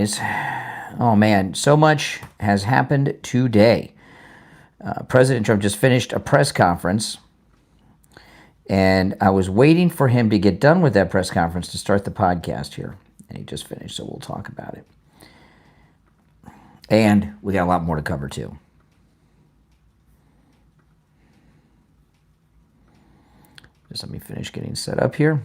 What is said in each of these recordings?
Oh man, so much has happened today. President Trump just finished a press conference, and I was waiting for him to get done with that press conference to start the podcast here. And he just finished, so we'll talk about it. And we got a lot more to cover too. Just let me finish getting set up here.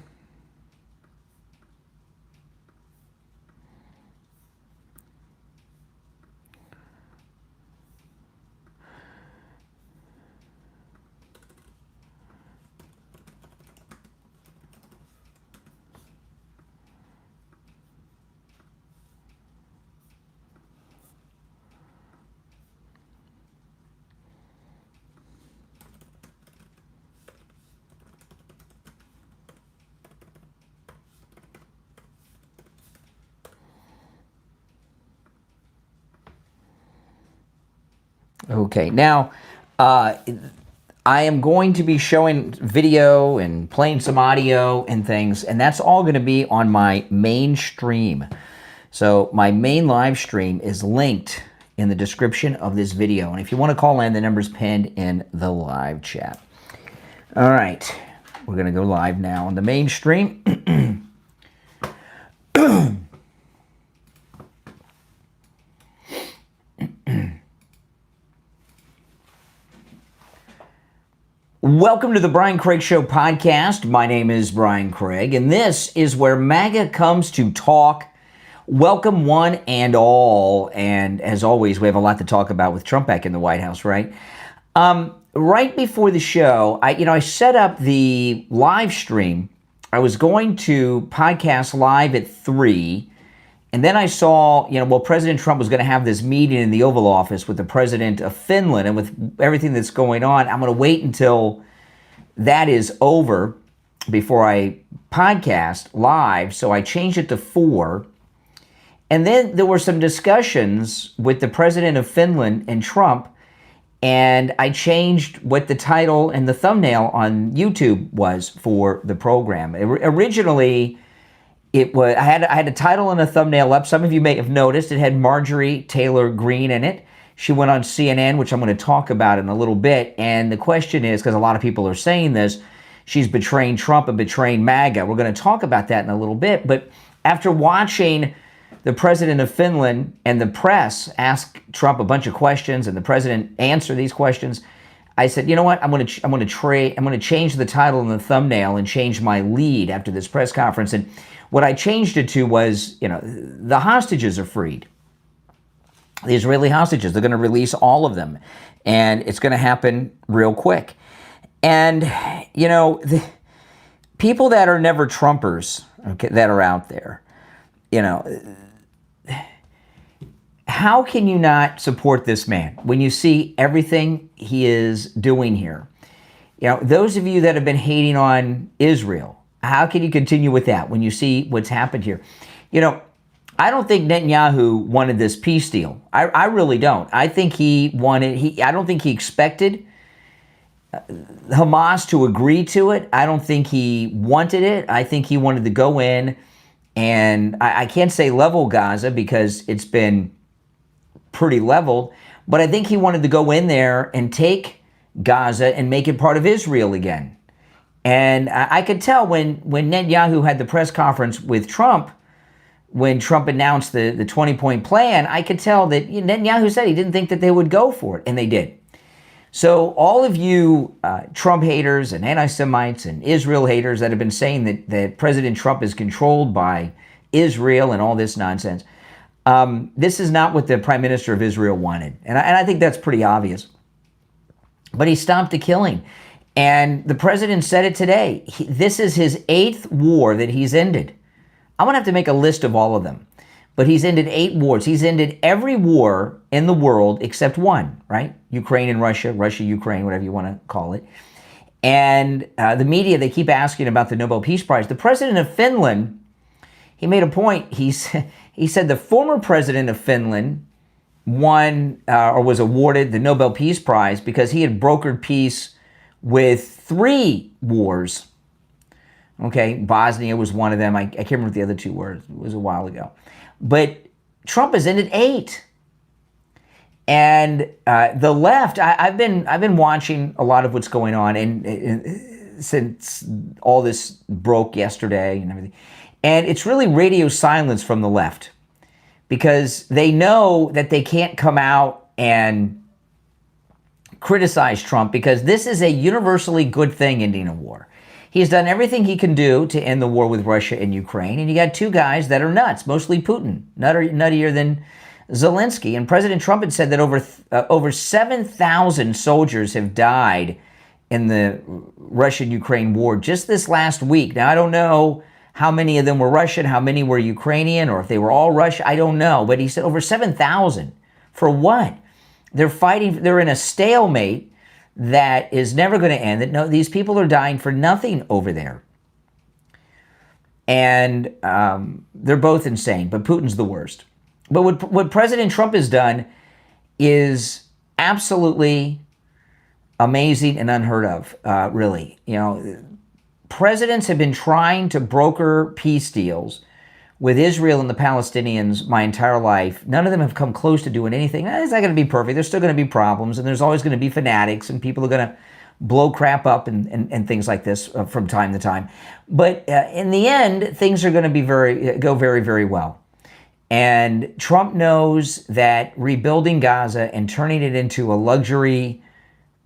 Okay, now I am going to be showing video and playing some audio and things, and that's all going to be on my main stream. So my main live stream is linked in the description of this video, and if you want to call in, the number's pinned in the live chat. All right, we're going to go live now on the main stream. Welcome to the Brian Craig Show podcast. My name is Brian Craig, and this is where MAGA comes to talk. Welcome one and all. And as always, we have a lot to talk about with Trump back in the White House, right? Right before the show, I set up the live stream. I was going to podcast live at 3. And then I saw, President Trump was going to have this meeting in the Oval Office with the president of Finland, and with everything that's going on, I'm going to wait until that is over before I podcast live. So I changed it to 4. And then there were some discussions with the president of Finland and Trump, and I changed what the title and the thumbnail on YouTube was for the program. Originally, I had a title and a thumbnail up. Some of you may have noticed it had Marjorie Taylor Greene in it. She went on CNN, which I'm going to talk about in a little bit. And the question is, because a lot of people are saying this, she's betraying Trump and betraying MAGA. We're going to talk about that in a little bit. But after watching the president of Finland and the press ask Trump a bunch of questions and the president answer these questions, I said, you know what? I'm going to change the title and the thumbnail and change my lead after this press conference. And what I changed it to was, the hostages are freed. The Israeli hostages, they're going to release all of them. And it's going to happen real quick. And, the people that are never Trumpers, okay, that are out there, how can you not support this man when you see everything he is doing here? Those of you that have been hating on Israel, how can you continue with that when you see what's happened here? I don't think Netanyahu wanted this peace deal. I really don't. I think I don't think he expected Hamas to agree to it. I don't think he wanted it. I think he wanted to go in and I can't say level Gaza because it's been pretty leveled, but I think he wanted to go in there and take Gaza and make it part of Israel again. And I could tell when Netanyahu had the press conference with Trump, when Trump announced the 20-point plan, I could tell that Netanyahu said he didn't think that they would go for it, and they did. So all of you Trump haters and anti-Semites and Israel haters that have been saying that President Trump is controlled by Israel and all this nonsense, this is not what the Prime Minister of Israel wanted. And I think that's pretty obvious. But he stopped the killing. And the president said it today. This is his 8th war that he's ended. I'm going to have to make a list of all of them. But he's ended 8 wars. He's ended every war in the world except one, right? Ukraine and Russia, Ukraine, whatever you want to call it. And the media, they keep asking about the Nobel Peace Prize. The president of Finland, he made a point. He said the former president of Finland won or was awarded the Nobel Peace Prize because he had brokered peace with 3 wars. Okay, Bosnia was one of them. I can't remember what the other 2 were. It was a while ago. But Trump has ended 8. And the left, I've been watching a lot of what's going on, and since all this broke yesterday and everything, and it's really radio silence from the left, because they know that they can't come out and criticize Trump, because this is a universally good thing, ending a war. He's done everything he can do to end the war with Russia and Ukraine, and you got two guys that are nuts, mostly Putin, nuttier than Zelensky. And President Trump had said that over 7,000 soldiers have died in the Russian-Ukraine war just this last week. Now, I don't know how many of them were Russian, how many were Ukrainian, or if they were all Russian, I don't know. But he said over 7,000. For what? They're fighting, they're in a stalemate that is never going to end. That no, these people are dying for nothing over there. And they're both insane, but Putin's the worst. But what President Trump has done is absolutely amazing and unheard of, really. You know, presidents have been trying to broker peace deals with Israel and the Palestinians my entire life. None of them have come close to doing anything. It's not going to be perfect. There's still going to be problems, and there's always going to be fanatics, and people are going to blow crap up and things like this from time to time. But in the end, things are going to go very, very well. And Trump knows that rebuilding Gaza and turning it into a luxury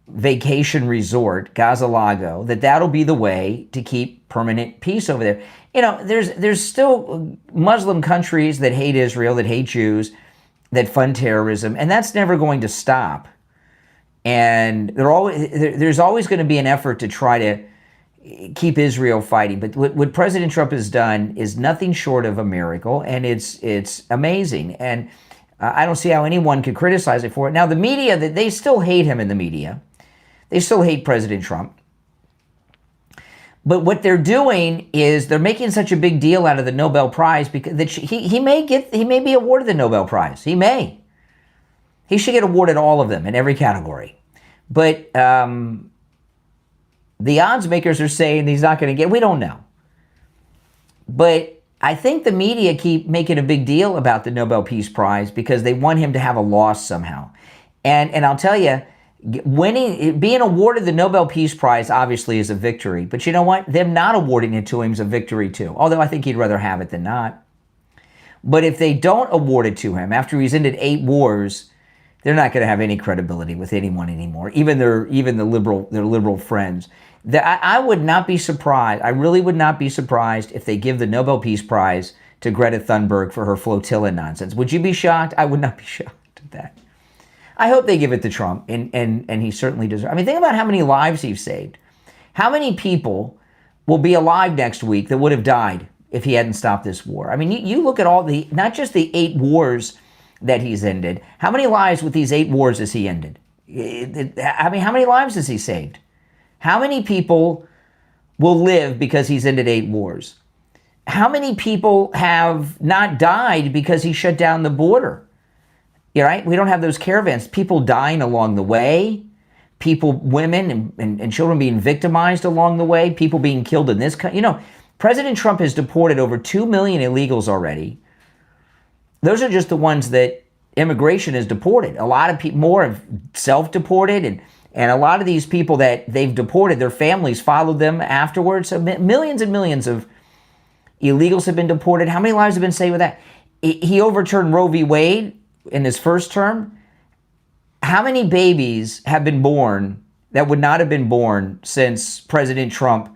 vacation resort, Gaza Lago, that'll be the way to keep permanent peace over there. You know, there's still Muslim countries that hate Israel, that hate Jews, that fund terrorism, and that's never going to stop. And there's always going to be an effort to try to keep Israel fighting. But what President Trump has done is nothing short of a miracle, and it's amazing. And I don't see how anyone could criticize it for it. Now, the media, they still hate him in the media. They still hate President Trump. But what they're doing is they're making such a big deal out of the Nobel Prize because that he may be awarded the Nobel Prize. He may. He should get awarded all of them in every category. But the odds makers are saying he's not going to get. We don't know. But I think the media keep making a big deal about the Nobel Peace Prize because they want him to have a loss somehow. And I'll tell you, being awarded the Nobel Peace Prize obviously is a victory. But you know what? Them not awarding it to him is a victory too. Although I think he'd rather have it than not. But if they don't award it to him after he's ended 8 wars, they're not going to have any credibility with anyone anymore. Even their liberal friends. I would not be surprised. I really would not be surprised if they give the Nobel Peace Prize to Greta Thunberg for her flotilla nonsense. Would you be shocked? I would not be shocked at that. I hope they give it to Trump, and he certainly deserves. I mean, think about how many lives he's saved. How many people will be alive next week that would have died if he hadn't stopped this war? I mean, you look at not just the 8 wars that he's ended. How many lives with these 8 wars has he ended? I mean, how many lives has he saved? How many people will live because he's ended 8 wars? How many people have not died because he shut down the border? Yeah, right? We don't have those caravans. People dying along the way. People, women and children being victimized along the way. People being killed in this country. You know, President Trump has deported over 2 million illegals already. Those are just the ones that immigration has deported. A lot of people more have self-deported, and a lot of these people that they've deported, their families followed them afterwards. So millions and millions of illegals have been deported. How many lives have been saved with that? He overturned Roe v. Wade in his first term. How many babies have been born that would not have been born since President Trump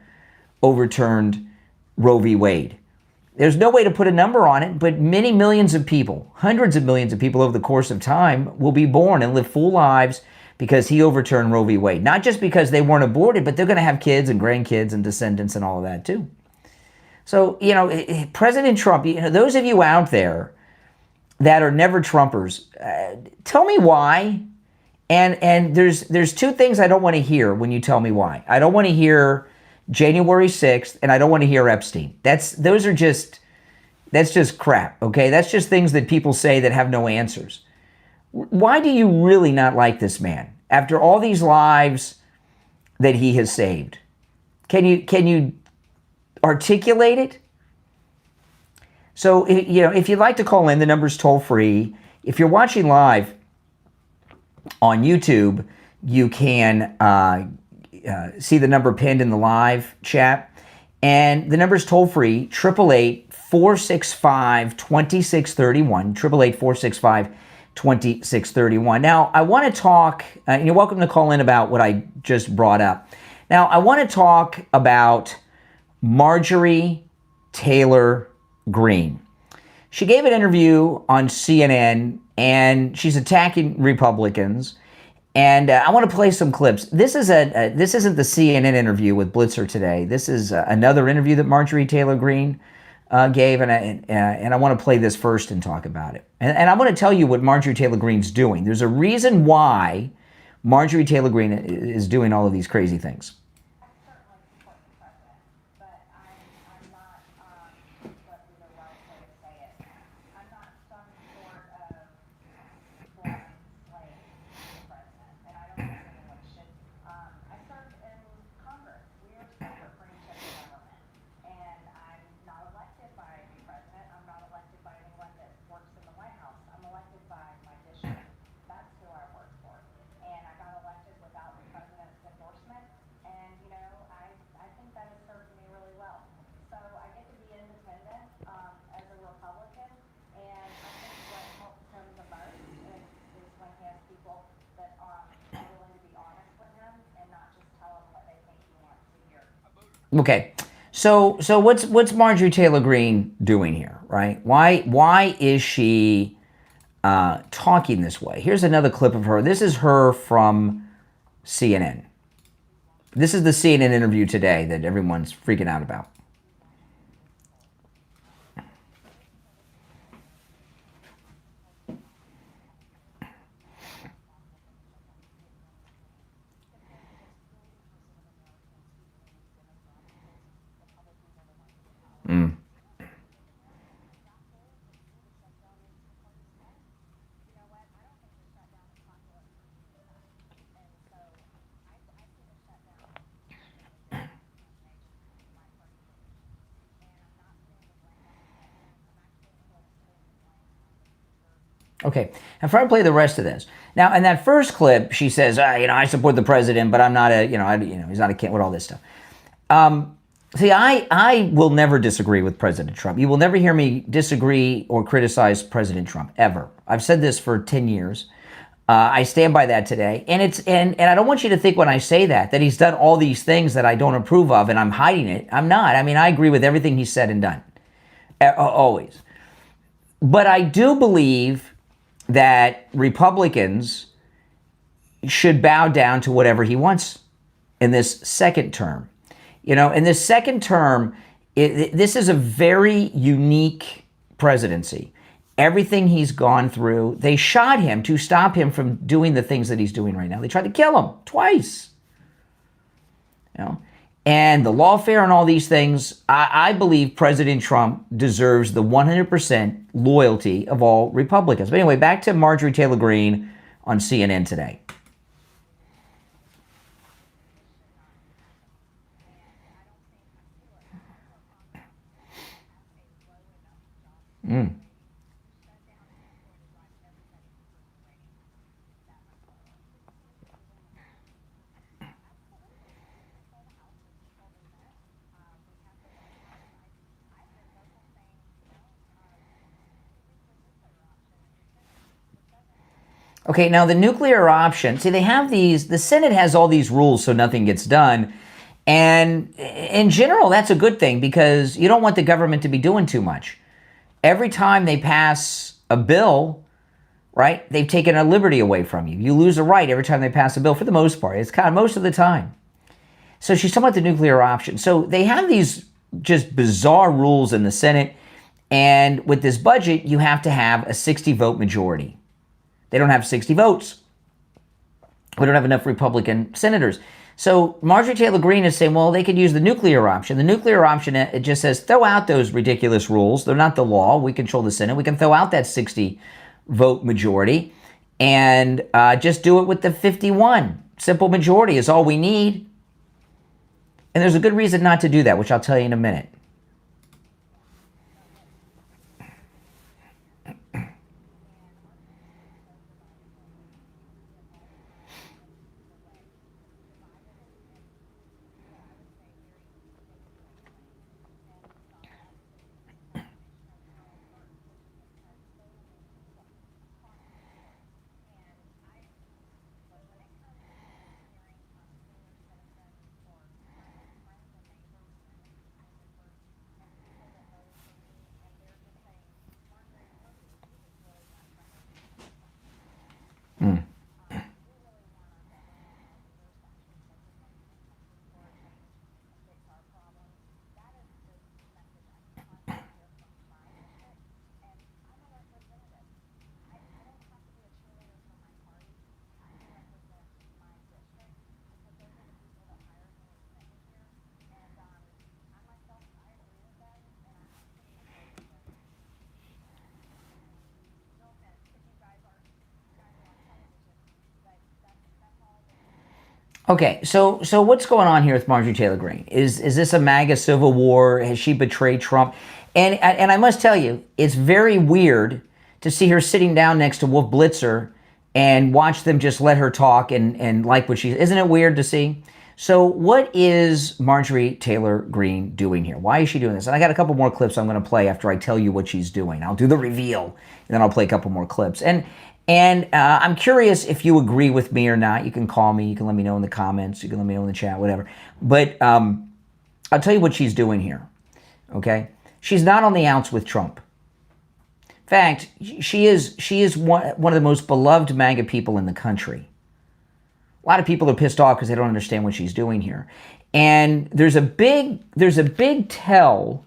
overturned Roe v. Wade? There's no way to put a number on it, but many millions of people, hundreds of millions of people over the course of time will be born and live full lives because he overturned Roe v. Wade. Not just because they weren't aborted, but they're going to have kids and grandkids and descendants and all of that too. So, you know, President Trump, you know, those of you out there that are never Trumpers, tell me why. And there's 2 things I don't want to hear when you tell me why. I don't want to hear January 6th, and I don't want to hear Epstein. That's just crap, okay? That's just things that people say that have no answers. Why do you really not like this man after all these lives that he has saved? Can you articulate it? So, if you'd like to call in, the number's toll free. If you're watching live on YouTube, you can see the number pinned in the live chat. And the number's toll free, 888-465-2631, 888-465-2631. Now, I want to talk, and you're welcome to call in about what I just brought up. Now, I want to talk about Marjorie Taylor Greene. She gave an interview on CNN, and she's attacking Republicans. And I want to play some clips. This isn't the CNN interview with Blitzer today. This is another interview that Marjorie Taylor Greene gave, and I want to play this first and talk about it. And I want to tell you what Marjorie Taylor Greene's doing. There's a reason why Marjorie Taylor Greene is doing all of these crazy things. Okay, so what's Marjorie Taylor Greene doing here, right? Why is she talking this way? Here's another clip of her. This is her from CNN. This is the CNN interview today that everyone's freaking out about. Okay, and before I play the rest of this, now in that first clip, she says, I support the president, but I'm not he's not a kid with all this stuff. See, I will never disagree with President Trump. You will never hear me disagree or criticize President Trump, ever. I've said this for 10 years. I stand by that today. And and I don't want you to think when I say that he's done all these things that I don't approve of and I'm hiding it. I'm not. I mean, I agree with everything he's said and done. Always. But I do believe that Republicans should bow down to whatever he wants in this second term. In this second term, this is a very unique presidency. Everything he's gone through, they shot him to stop him from doing the things that he's doing right now. They tried to kill him twice. And the lawfare and all these things, I believe President Trump deserves the 100% loyalty of all Republicans. But anyway, back to Marjorie Taylor Greene on CNN today. Okay, now the nuclear option, see, they have these, the Senate has all these rules so nothing gets done. And in general, that's a good thing because you don't want the government to be doing too much. Every time they pass a bill, right, they've taken a liberty away from you. You lose a right every time they pass a bill for the most part. It's kind of most of the time. So she's talking about the nuclear option. So they have these just bizarre rules in the Senate. And with this budget, you have to have a 60-vote majority. They don't have 60 votes. We don't have enough Republican senators. So Marjorie Taylor Greene is saying, well, they could use the nuclear option. The nuclear option, it just says, throw out those ridiculous rules. They're not the law. We control the Senate. We can throw out that 60-vote majority and just do it with the 51. Simple majority is all we need. And there's a good reason not to do that, which I'll tell you in a minute. Mm. Okay, so what's going on here with Marjorie Taylor Greene? Is this a MAGA civil war? Has she betrayed Trump? And I must tell you, it's very weird to see her sitting down next to Wolf Blitzer and watch them just let her talk and like what she... Isn't it weird to see? So what is Marjorie Taylor Greene doing here? Why is she doing this? And I got a couple more clips I'm going to play after I tell you what she's doing. I'll do the reveal, and then I'll play a couple more clips. And I'm curious if you agree with me or not. You can call me. You can let me know in the comments. You can let me know in the chat, whatever. But I'll tell you what she's doing here, okay? She's not on the outs with Trump. In fact, she is one of the most beloved MAGA people in the country. A lot of people are pissed off because they don't understand what she's doing here. And there's a big tell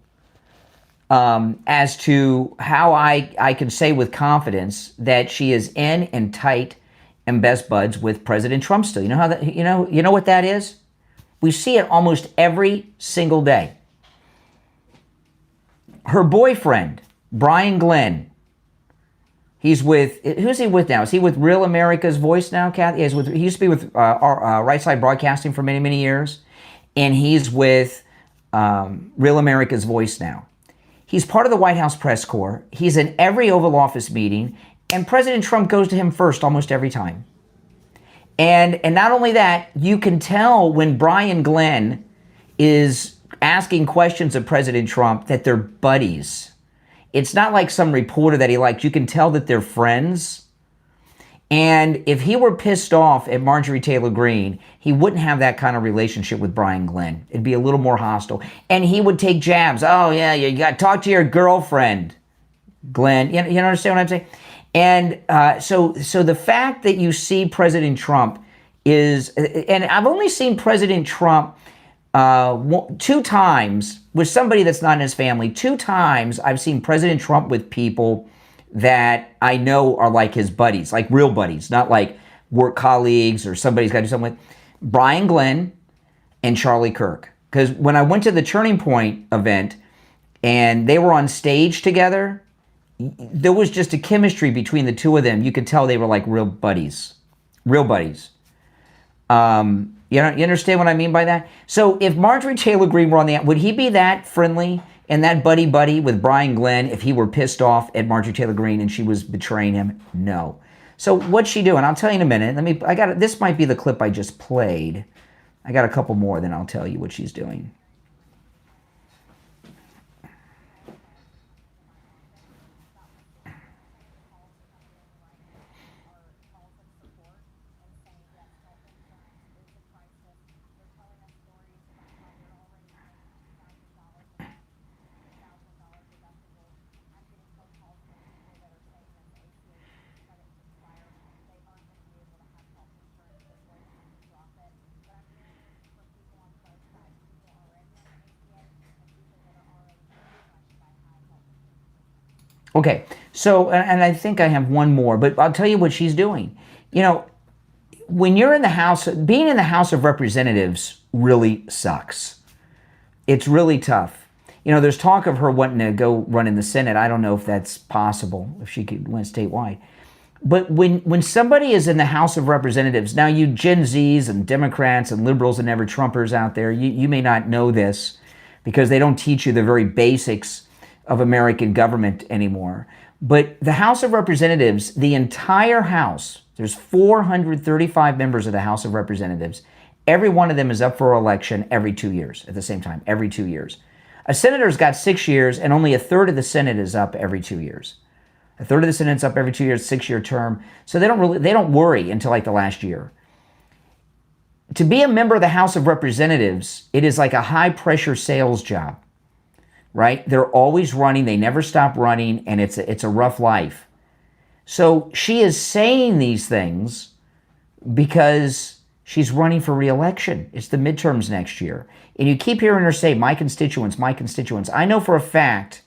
as to how I can say with confidence that she is in and tight and best buds with President Trump still. You know how that, you know what that is? We see it almost every single day. Her boyfriend, Brian Glenn, he's with, who's he with now? Is he with Real America's Voice now, Kathy? He used to be with Right Side Broadcasting for many, many years. And he's with Real America's Voice now. He's part of the White House press corps. He's in every Oval Office meeting. And President Trump goes to him first almost every time. And not only that, you can tell when Brian Glenn is asking questions of President Trump that they're buddies. It's not like some reporter that he likes. You can tell that they're friends. And if he were pissed off at Marjorie Taylor Greene, he wouldn't have that kind of relationship with Brian Glenn. It'd be a little more hostile. And he would take jabs. Oh, yeah, you got to talk to your girlfriend, Glenn. You understand what I'm saying? And so the fact that you see President Trump is, and I've only seen President Trump 2 times with somebody that's not in his family. 2 times I've seen President Trump with people that I know are like his buddies, like real buddies, not like work colleagues or somebody's got to do something with. Brian Glenn and Charlie Kirk. Because when I went to the Turning Point event and they were on stage together, there was just a chemistry between the two of them. You could tell they were like real buddies. Real buddies. You understand what I mean by that? So if Marjorie Taylor Greene were on the, would he be that friendly and that buddy with Brian Glenn if he were pissed off at Marjorie Taylor Greene and she was betraying him? No. So what's she doing? I'll tell you in a minute. This might be the clip I just played. I got a couple more, then I'll tell you what she's doing. Okay, so, and I think I have one more, but I'll tell you what she's doing. You know, when you're in the House, being in the House of Representatives really sucks. It's really tough. You know, there's talk of her wanting to go run in the Senate. I don't know if that's possible, if she could win statewide. But when somebody is in the House of Representatives, now you Gen Zs and Democrats and liberals and ever-Trumpers out there, you may not know this because they don't teach you the very basics of American government anymore. But the House of Representatives, the entire House, there's 435 members of the House of Representatives. Every one of them is up for election every 2 years at the same time, every 2 years. A senator's got 6 years and only 1/3 of the Senate is up every 2 years. 1/3 of the Senate's up every 2 years, 6-year term. So they don't worry until like the last year. To be a member of the House of Representatives, it is like a high pressure sales job. Right? They're always running. They never stop running, and it's a rough life. So she is saying these things because she's running for re-election. It's the midterms next year. And you keep hearing her say, my constituents, my constituents. I know for a fact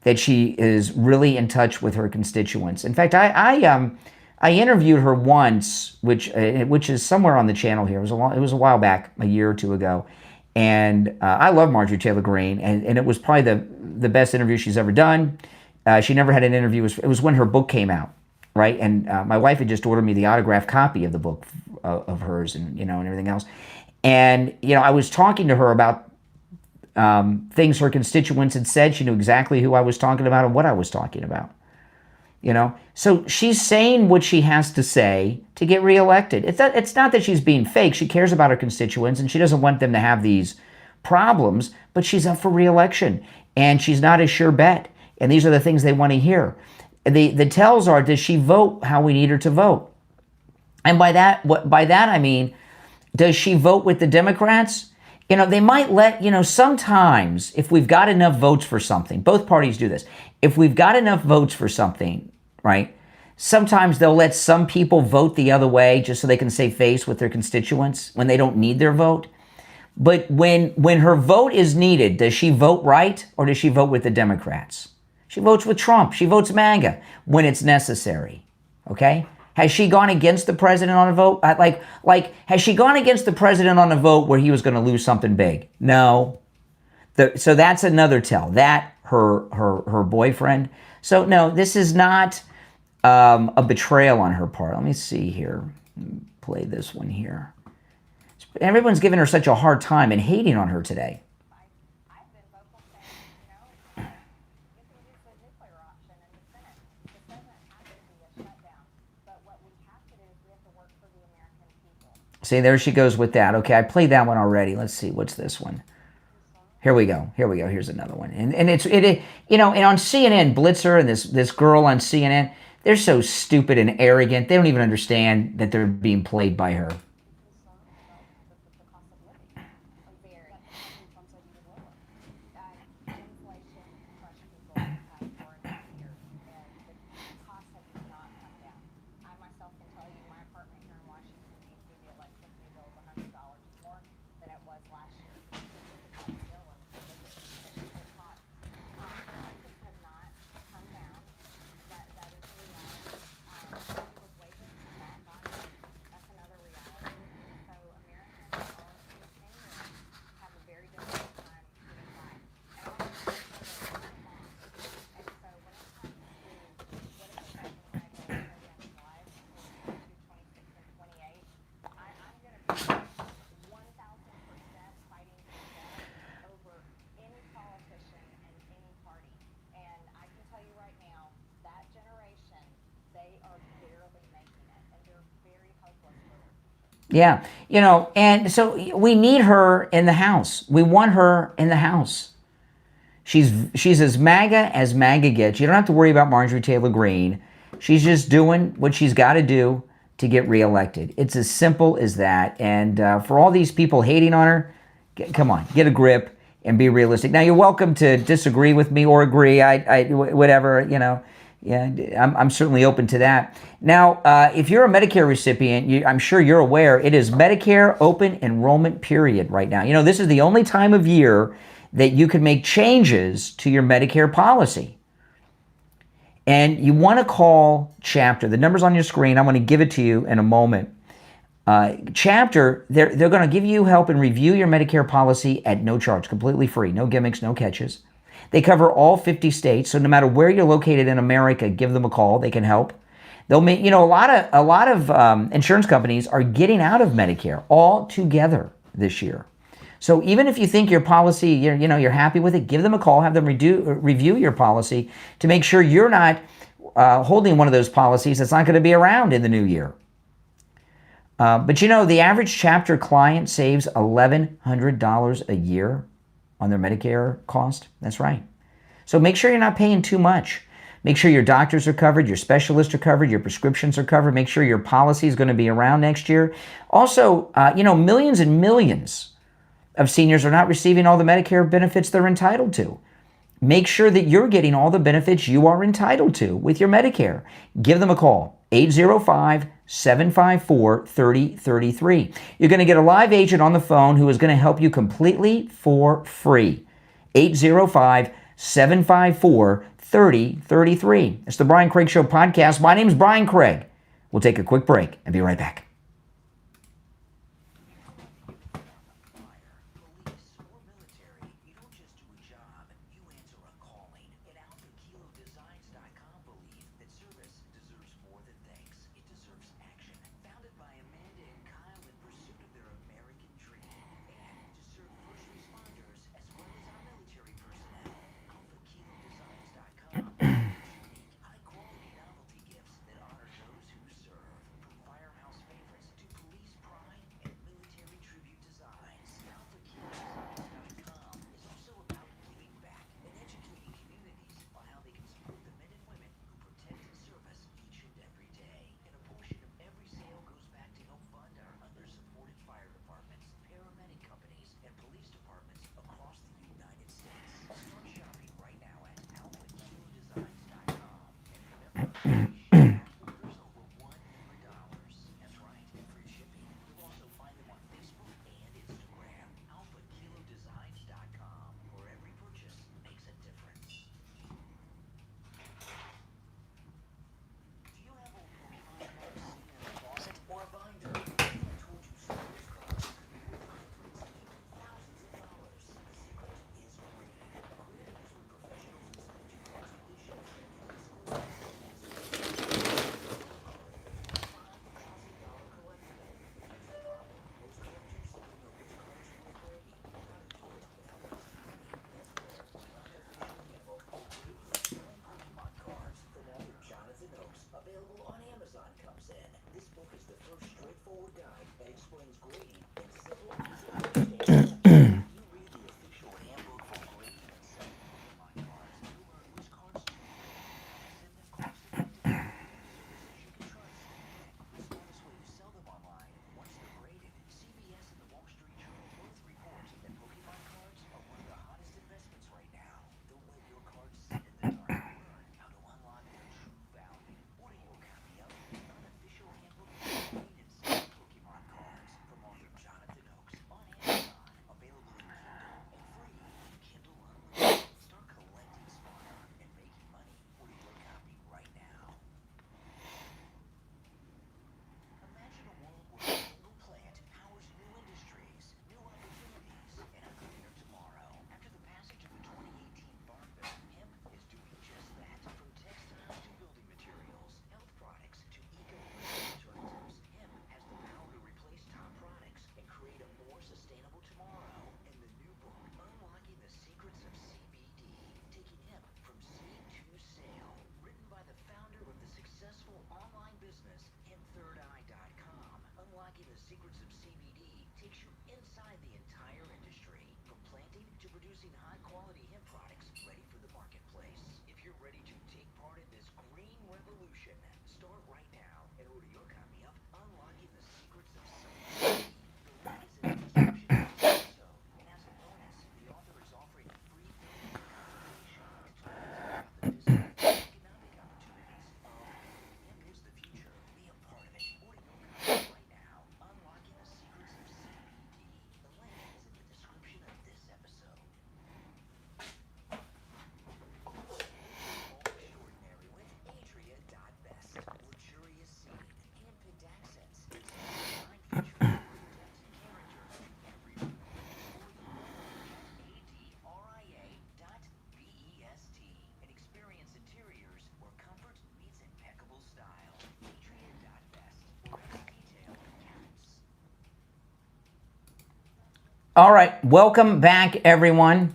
that she is really in touch with her constituents. In fact, I interviewed her once, which is somewhere on the channel here. It was a while back, a year or two ago. And I love Marjorie Taylor Greene, and it was probably the best interview she's ever done. She never had an interview. It was when her book came out, right? And my wife had just ordered me the autographed copy of the book of hers, and and everything else. And I was talking to her about things her constituents had said. She knew exactly who I was talking about and what I was talking about. So she's saying what she has to say to get reelected. It's not that she's being fake. She cares about her constituents and she doesn't want them to have these problems, but she's up for reelection and she's not a sure bet. And these are the things they want to hear. The tells are, does she vote how we need her to vote? And by that I mean, does she vote with the Democrats? They might let, sometimes if we've got enough votes for something, both parties do this. If we've got enough votes for something, right, sometimes they'll let some people vote the other way just so they can save face with their constituents when they don't need their vote. But when her vote is needed, does she vote right or does she vote with the Democrats? She votes with Trump. She votes MAGA when it's necessary, okay? Has she gone against the president on a vote? Has she gone against the president on a vote where he was going to lose something big? No. So that's another tell. That, her boyfriend. So no, this is not a betrayal on her part. Let me see here. Play this one here. Everyone's giving her such a hard time and hating on her today. See, there she goes with that. Okay, I played that one already. Let's see, what's this one? Here we go. Here's another one. And on CNN, Blitzer and this girl on CNN, they're so stupid and arrogant. They don't even understand that they're being played by her. Yeah, and so we need her in the House. We want her in the House. She's as MAGA gets. You don't have to worry about Marjorie Taylor Greene. She's just doing what she's got to do to get reelected. It's as simple as that. And for all these people hating on her, come on, get a grip and be realistic. Now, you're welcome to disagree with me or agree. Whatever, Yeah, I'm certainly open to that. Now, if you're a Medicare recipient, I'm sure you're aware, it is Medicare open enrollment period right now. This is the only time of year that you can make changes to your Medicare policy. And you want to call Chapter. The number's on your screen. I'm going to give it to you in a moment. Chapter, they're going to give you help and review your Medicare policy at no charge, completely free, no gimmicks, no catches. They cover all 50 states, so no matter where you're located in America, give them a call. They can help. They'll make, a lot of insurance companies are getting out of Medicare altogether this year. So even if you think your policy, you're happy with it, give them a call. Have them review your policy to make sure you're not holding one of those policies that's not going to be around in the new year. But the average Chapter client saves $1,100 a year on their Medicare cost. That's right. So make sure you're not paying too much. Make sure your doctors are covered, your specialists are covered, your prescriptions are covered. Make sure your policy is going to be around next year. Also, millions and millions of seniors are not receiving all the Medicare benefits they're entitled to. make sure that you're getting all the benefits you are entitled to with your Medicare. Give them a call, 805-754-3033. You're going to get a live agent on the phone who is going to help you completely for free. 805-754-3033. It's the Brian Craig Show podcast. My name is Brian Craig. We'll take a quick break and be right back. All right, welcome back, everyone.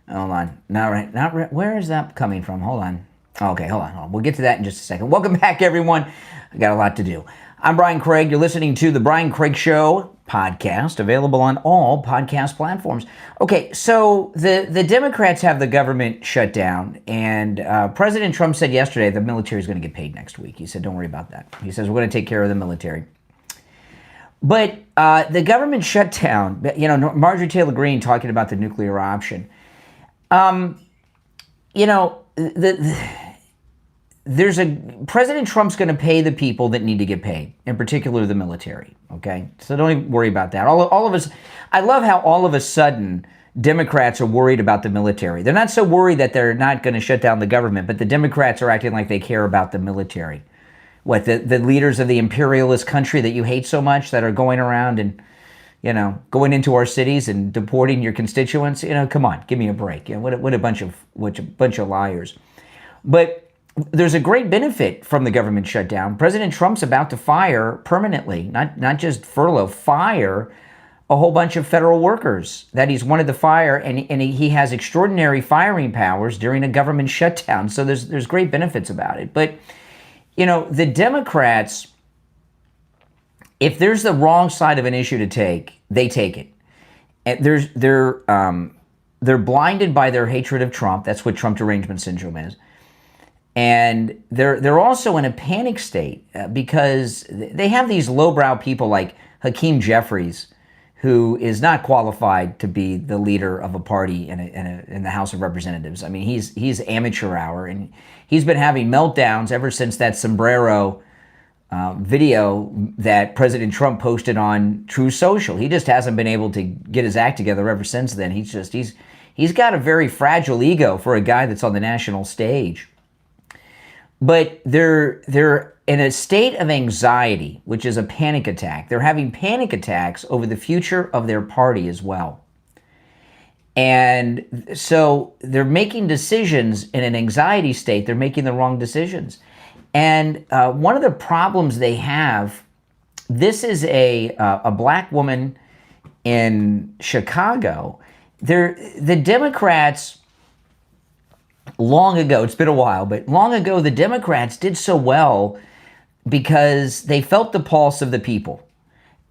Hold on, not right. Where is that coming from? Hold on. Okay, hold on. We'll get to that in just a second. Welcome back, everyone. I got a lot to do. I'm Brian Craig. You're listening to the Brian Craig Show podcast, available on all podcast platforms. Okay, so the Democrats have the government shut down, and President Trump said yesterday the military is going to get paid next week. He said, don't worry about that. He says, we're going to take care of the military. But the government shutdown, Marjorie Taylor Greene talking about the nuclear option. you know, there's President Trump's going to pay the people that need to get paid, in particular the military. Okay, so don't even worry about that. All of us, I love how all of a sudden Democrats are worried about the military. They're not so worried that they're not going to shut down the government, but the Democrats are acting like they care about the military. What, the leaders of the imperialist country that you hate so much that are going around and, you know, going into our cities and deporting your constituents? You know, come on, give me a break. You know, what a bunch of liars. But there's a great benefit from the government shutdown. President Trump's about to fire permanently, not just furlough, fire a whole bunch of federal workers that he's wanted to fire, and he has extraordinary firing powers during a government shutdown. So there's great benefits about it. But, you know, the Democrats, if there's the wrong side of an issue to take, they take it. And they're blinded by their hatred of Trump. That's what Trump derangement syndrome is. And they're also in a panic state because they have these lowbrow people like Hakeem Jeffries, who is not qualified to be the leader of a party in the House of Representatives. I mean, he's amateur hour, and he's been having meltdowns ever since that sombrero video that President Trump posted on Truth Social. He just hasn't been able to get his act together ever since then. He's got a very fragile ego for a guy that's on the national stage. But they're in a state of anxiety, which is a panic attack. They're having panic attacks over the future of their party as well. And so they're making decisions in an anxiety state. They're making the wrong decisions. And one of the problems they have, this is a black woman in Chicago. The Democrats, long ago, it's been a while, but long ago, the Democrats did so well because they felt the pulse of the people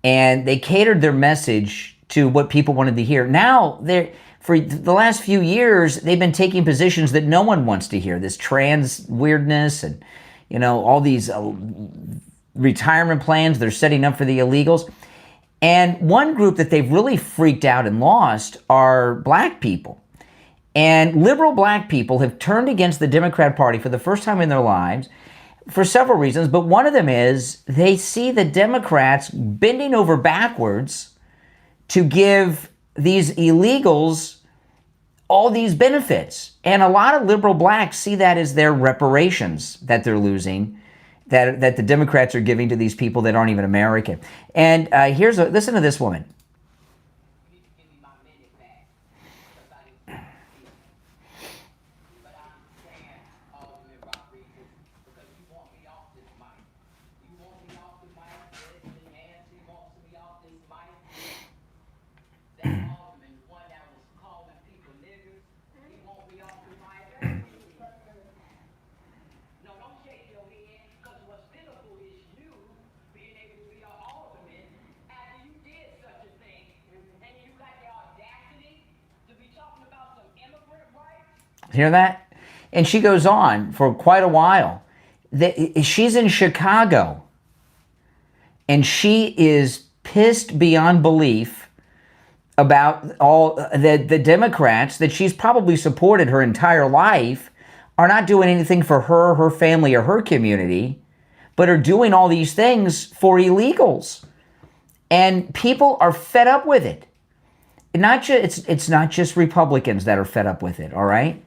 and they catered their message to what people wanted to hear. Now, for the last few years, they've been taking positions that no one wants to hear. This trans weirdness and, you know, all these retirement plans they're setting up for the illegals. And one group that they've really freaked out and lost are black people. And liberal black people have turned against the Democrat Party for the first time in their lives for several reasons, but one of them is they see the Democrats bending over backwards to give these illegals all these benefits. And a lot of liberal blacks see that as their reparations that they're losing, that the Democrats are giving to these people that aren't even American. And listen to this woman. Hear that? And she goes on for quite a while. She's in Chicago, and she is pissed beyond belief about all the Democrats that she's probably supported her entire life are not doing anything for her, her family, or her community, but are doing all these things for illegals. And people are fed up with it. It's not just Republicans that are fed up with it, all right?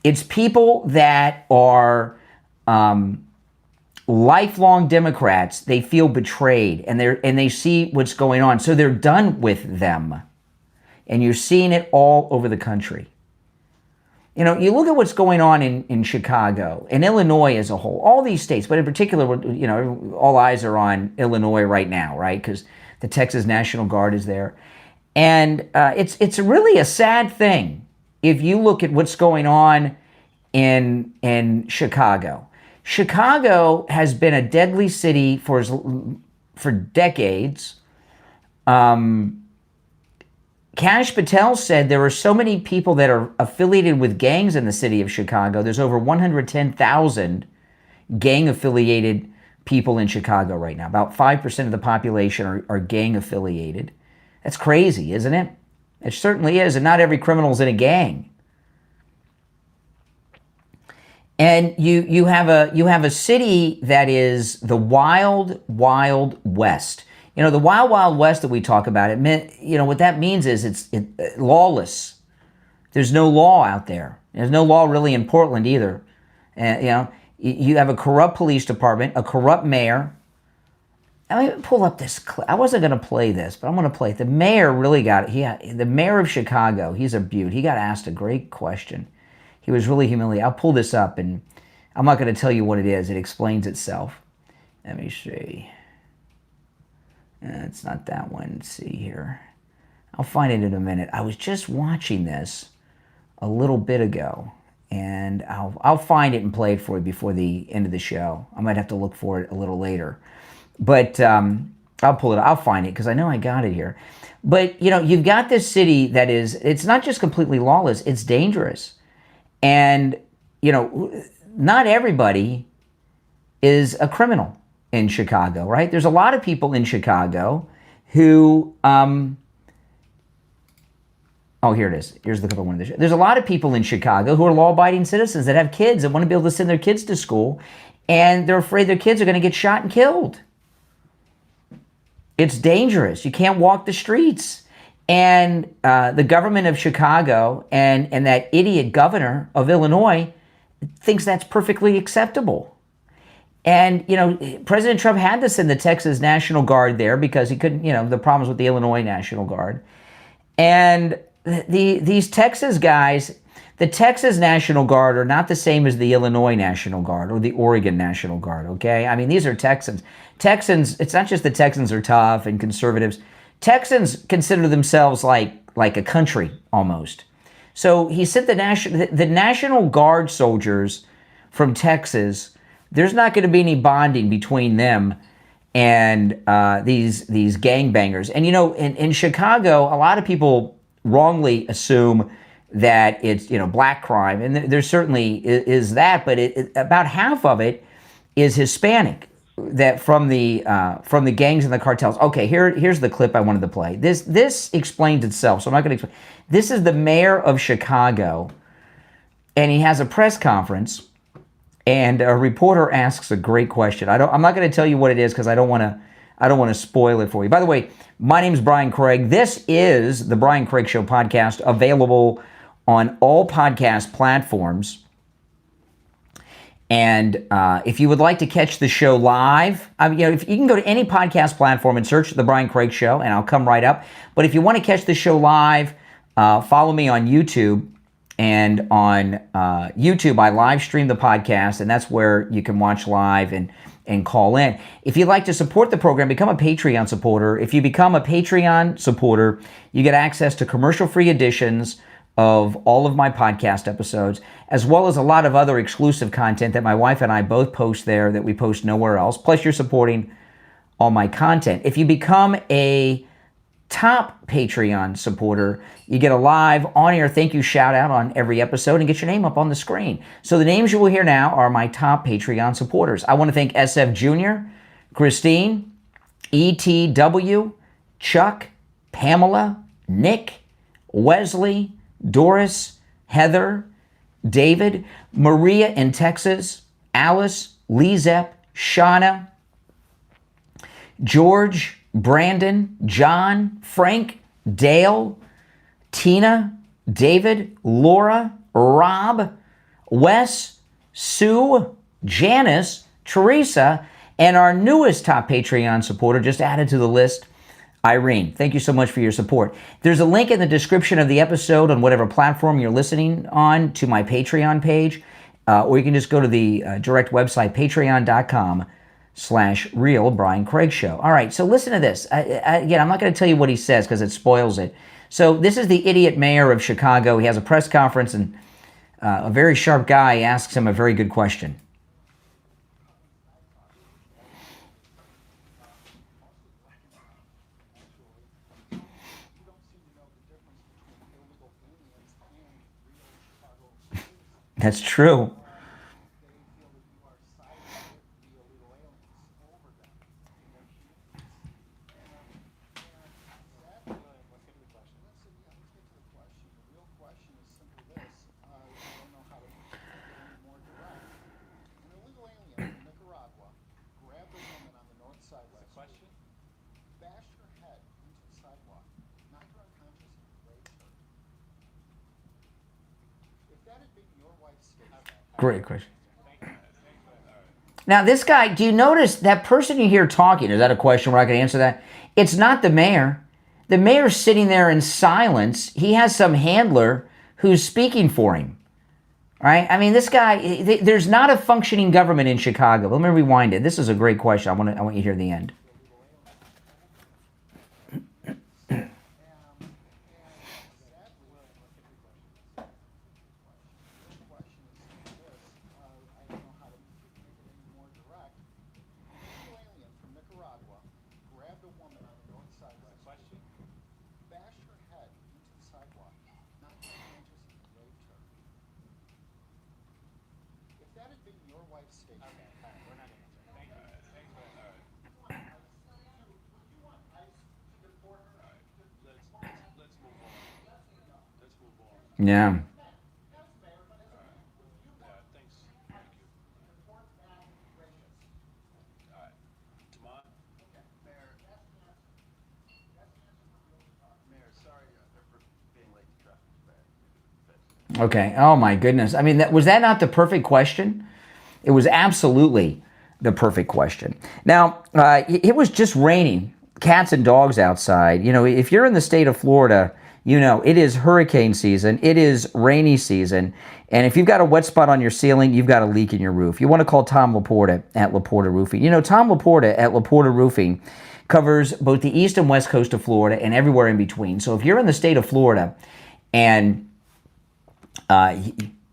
It's people that are lifelong Democrats. They feel betrayed, and they see what's going on, so they're done with them. And you're seeing it all over the country. You know, you look at what's going on in Chicago, and Illinois as a whole, all these states, but in particular, you know, all eyes are on Illinois right now, right? Because the Texas National Guard is there. And it's really a sad thing if you look at what's going on in Chicago. Chicago has been a deadly city for decades. Kash Patel said there are so many people that are affiliated with gangs in the city of Chicago. There's over 110,000 gang-affiliated people in Chicago right now. About 5% of the population are gang-affiliated. That's crazy, isn't it? It certainly is, and not every criminal's in a gang. And you have a city that is the wild, wild west. You know, the wild, wild west that we talk about, it meant, you know, what that means is it's lawless. There's no law out there. There's no law really in Portland either. And, you know, you have a corrupt police department, a corrupt mayor. I mean, pull up this clip. I wasn't going to play this, but I'm going to play it. The mayor really got it. The mayor of Chicago, he's a beaut. He got asked a great question. He was really humiliated. I'll pull this up, and I'm not going to tell you what it is. It explains itself. Let me see. It's not that one. Let's see here. I'll find it in a minute. I was just watching this a little bit ago, and I'll find it and play it for you before the end of the show. I might have to look for it a little later, but I'll pull it. I'll find it because I know I got it here. But you know, you've got this city that it's not just completely lawless; it's dangerous, and you know, not everybody is a criminal in Chicago, right? There's a lot of people in Chicago who oh, here it is. Here's the couple one. There's a lot of people in Chicago who are law-abiding citizens that have kids that want to be able to send their kids to school, and they're afraid their kids are going to get shot and killed. It's dangerous. You can't walk the streets. And the government of Chicago and that idiot governor of Illinois thinks that's perfectly acceptable. And, you know, President Trump had to send the Texas National Guard there because he couldn't, you know, the problems with the Illinois National Guard. And these Texas guys, the Texas National Guard are not the same as the Illinois National Guard or the Oregon National Guard, okay? I mean, these are Texans. Texans, it's not just the Texans are tough and conservatives. Texans consider themselves like a country almost. So he sent the National Guard soldiers from Texas. There's not going to be any bonding between them and these gangbangers. And you know, in Chicago, a lot of people wrongly assume that it's, you know, black crime, and there certainly is that, but about half of it is Hispanic, that from the gangs and the cartels. Okay, here's the clip I wanted to play. This explains itself, so I'm not going to explain. This is the mayor of Chicago, and he has a press conference. And a reporter asks a great question. I'm not going to tell you what it is because I don't want to spoil it for you. By the way, my name is Brian Craig. This is the Brian Craig Show podcast, available on all podcast platforms. And if you would like to catch the show live, you know, if you can go to any podcast platform and search the Brian Craig Show, and I'll come right up. But if you want to catch the show live, follow me on YouTube. And on YouTube, I live stream the podcast, and that's where you can watch live and call in. If you'd like to support the program, become a Patreon supporter. If you become a Patreon supporter, you get access to commercial-free editions of all of my podcast episodes, as well as a lot of other exclusive content that my wife and I both post there that we post nowhere else. Plus, you're supporting all my content. If you become a top Patreon supporter, you get a live on-air thank you shout out on every episode and get your name up on the screen. So the names you will hear now are my top Patreon supporters. I want to thank SFjr, Christine, ETW, Chuck, Pamela, Nick, Wesley, Doris, Heather, David, Maria in Texas, Alice, LeeZep, Shawna, George, Brandon, John, Frank, Dale, Tina, David, Laura, Rob, Wes, Sue, Janice, Teresa, and our newest top Patreon supporter just added to the list, Irene. Thank you so much for your support. There's a link in the description of the episode on whatever platform you're listening on to my Patreon page, or you can just go to the direct website, patreon.com/real Brian Craig Show. All right, so listen to this. Again, I'm not going to tell you what he says because it spoils it. So this is the idiot mayor of Chicago. He has a press conference, and a very sharp guy asks him a very good question. That's true. Great question. Now, this guy, do you notice that person you hear talking? Is that a question? We're not going to answer that. It's not the mayor. The mayor's sitting there in silence. He has some handler who's speaking for him. Right? I mean, this guy, there's not a functioning government in Chicago. Let me rewind it. This is a great question. I want you to hear the end. Yeah. Okay. Oh my goodness. I mean, was that not the perfect question? It was absolutely the perfect question. Now, it was just raining, cats and dogs outside. You know, if you're in the state of Florida, you know, it is hurricane season, it is rainy season, and if you've got a wet spot on your ceiling, you've got a leak in your roof. You want to call Tom Laporta at Laporta Roofing. You know, Tom Laporta at Laporta Roofing covers both the east and west coast of Florida and everywhere in between. So if you're in the state of Florida and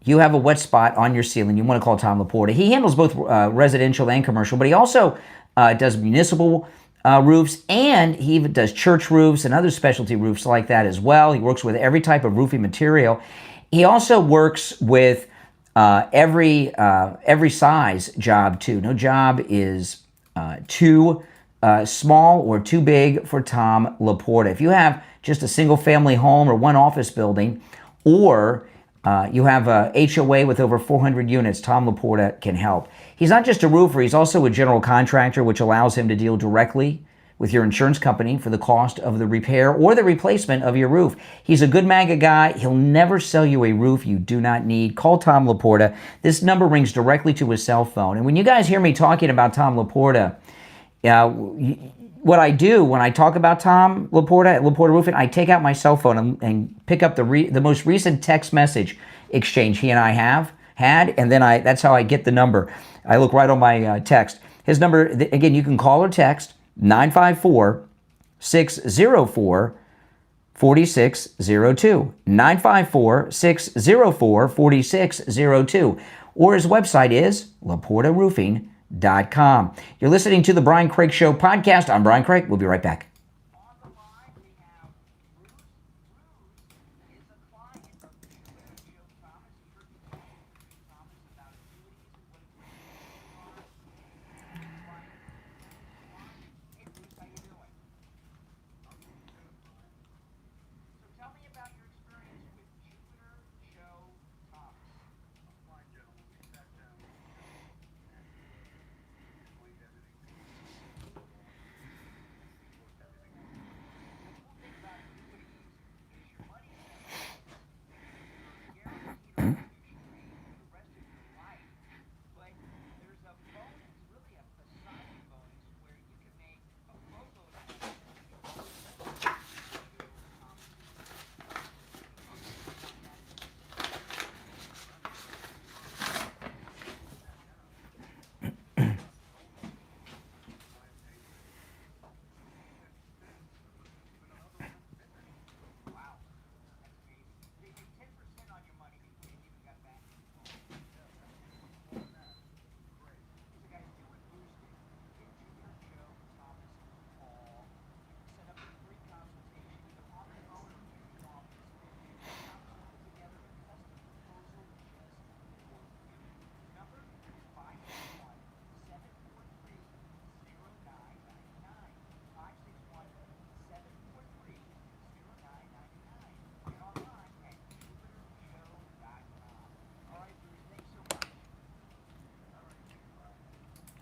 you have a wet spot on your ceiling, you want to call Tom Laporta. He handles both residential and commercial, but he also does municipal roofs, and he even does church roofs and other specialty roofs like that as well. He works with every type of roofing material. He also works with every size job too. No job is too small or too big for Tom Laporta. If you have just a single family home or one office building, or you have a HOA with over 400 units, Tom Laporta can help. He's not just a roofer, he's also a general contractor, which allows him to deal directly with your insurance company for the cost of the repair or the replacement of your roof. He's a good MAGA guy. He'll never sell you a roof you do not need. Call Tom Laporta. This number rings directly to his cell phone. And when you guys hear me talking about Tom Laporta, what I do when I talk about Tom Laporta at Laporta Roofing, I take out my cell phone and pick up the most recent text message exchange he and I have had, and then that's how I get the number. I look right on my text. His number, again, you can call or text 954-604-4602. 954-604-4602. Or his website is laportaroofing.com. You're listening to the Brian Craig Show podcast. I'm Brian Craig. We'll be right back.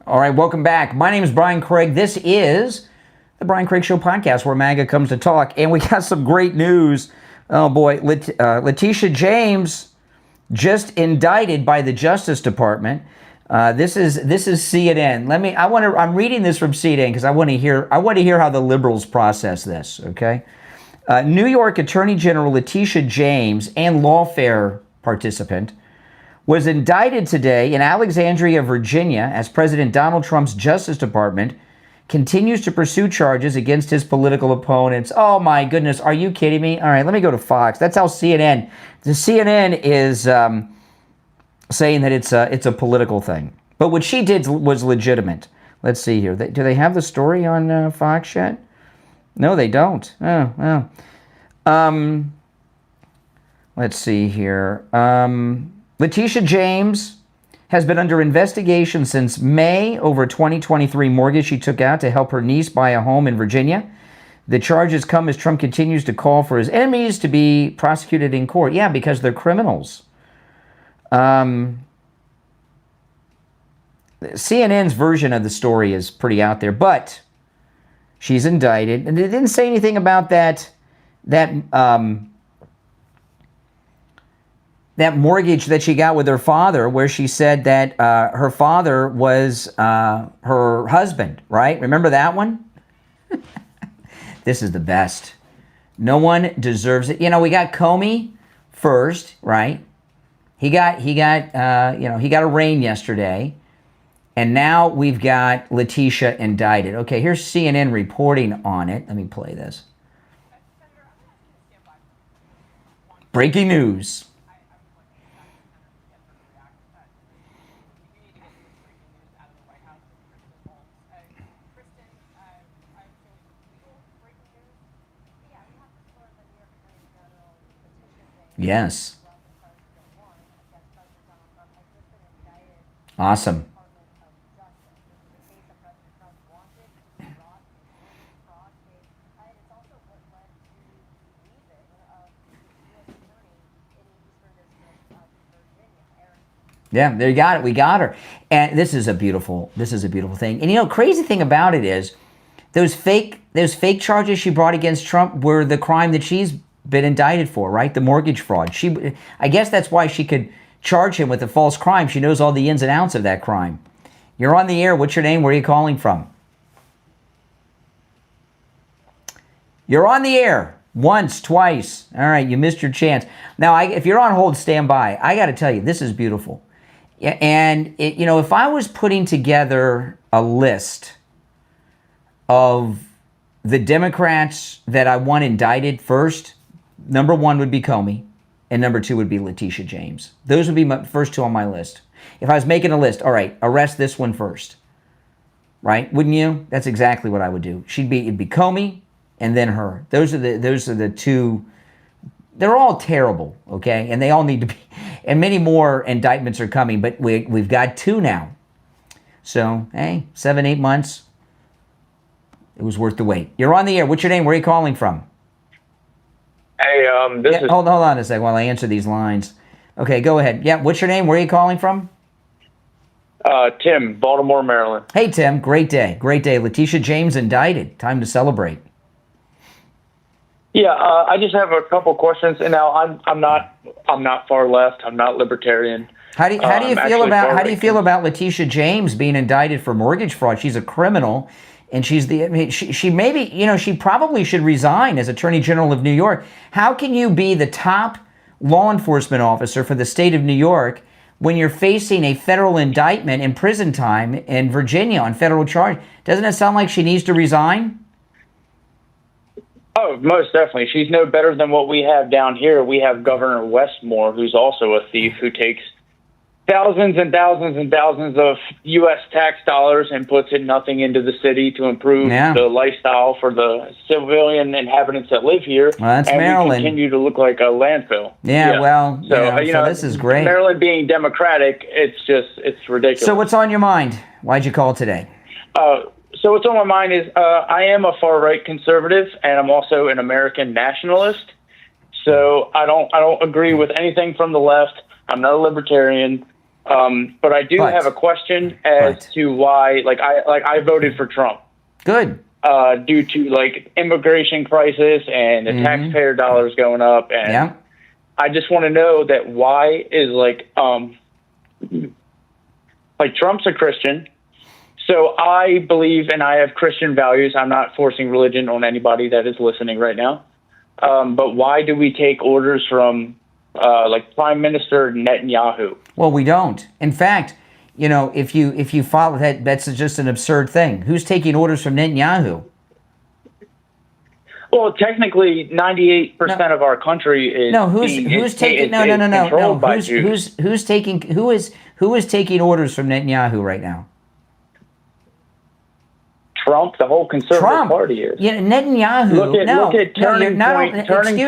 All right, welcome back. My name is Brian Craig. This is the Brian Craig Show podcast, where MAGA comes to talk. And we got some great news. Oh boy, Letitia James just indicted by the Justice Department. This is CNN. I'm reading this from CNN because I want to hear how the liberals process this. Okay, New York Attorney General Letitia James and lawfare participant was indicted today in Alexandria, Virginia, as President Donald Trump's Justice Department continues to pursue charges against his political opponents. Oh my goodness, are you kidding me? All right, let me go to Fox. That's how CNN. The CNN is saying that it's a political thing, but what she did was legitimate. Let's see here. Do they have the story on Fox yet? No, they don't. Oh well. Let's see here. Letitia James has been under investigation since May over a 2023 mortgage she took out to help her niece buy a home in Virginia. The charges come as Trump continues to call for his enemies to be prosecuted in court. Yeah, because they're criminals. CNN's version of the story is pretty out there, but she's indicted. And they didn't say anything about that mortgage that she got with her father, where she said that her father was her husband, right? Remember that one? This is the best. No one deserves it. You know, we got Comey first, right? He got arraigned yesterday, and now we've got Letitia indicted. Okay, here's CNN reporting on it. Let me play this. Breaking news. Yes. Awesome. Yeah, there you got it. We got her. And this is a beautiful thing. And you know, crazy thing about it is those fake charges she brought against Trump were the crime that she's been indicted for, right? The mortgage fraud. I guess that's why she could charge him with a false crime. She knows all the ins and outs of that crime. You're on the air. What's your name? Where are you calling from? You're on the air. Once, twice. All right, you missed your chance. Now, if you're on hold, stand by. I got to tell you, this is beautiful. And, if I was putting together a list of the Democrats that I want indicted first, number one would be Comey, and number two would be Letitia James. Those would be my first two on my list. If I was making a list, all right, arrest this one first, right? Wouldn't you? That's exactly what I would do. It'd be Comey and then her. Those are the two. They're all terrible, okay, and they all need to be. And many more indictments are coming, but we've got two now. So hey, 7-8 months. It was worth the wait. You're on the air. What's your name? Where are you calling from? Hey, Hold on a second while I answer these lines. Okay, go ahead. Yeah, what's your name? Where are you calling from? Tim, Baltimore, Maryland. Hey, Tim. Great day. Great day. Letitia James indicted. Time to celebrate. Yeah, I just have a couple questions. And now I'm not far left. I'm not libertarian. How do you feel about Letitia James being indicted for mortgage fraud? She's a criminal. And she probably should resign as Attorney General of New York. How can you be the top law enforcement officer for the state of New York when you're facing a federal indictment and prison time in Virginia on federal charge? Doesn't it sound like she needs to resign? Oh, most definitely. She's no better than what we have down here. We have Governor Westmore, who's also a thief, who takes thousands and thousands and thousands of U.S. tax dollars and puts it nothing into the city to improve the lifestyle for the civilian inhabitants that live here. Well, that's and Maryland. We continue to look like a landfill. So this is great. Maryland being Democratic, it's ridiculous. So what's on your mind? Why'd you call today? So what's on my mind is I am a far-right conservative, and I'm also an American nationalist. So I don't agree with anything from the left. I'm not a libertarian. But I do have a question as to why, I voted for Trump. Good. Due to immigration crisis and the taxpayer dollars going up, and I just want to know that why is like Trump's a Christian. So I believe and I have Christian values. I'm not forcing religion on anybody that is listening right now. But why do we take orders from Prime Minister Netanyahu? Well, we don't. In fact, if you follow that, that's just an absurd thing. Who's taking orders from Netanyahu? Well, technically, 98% of our country is who's taking who is taking orders from Netanyahu right now? Trump, the whole conservative party is. Yeah, Netanyahu. Look at Turning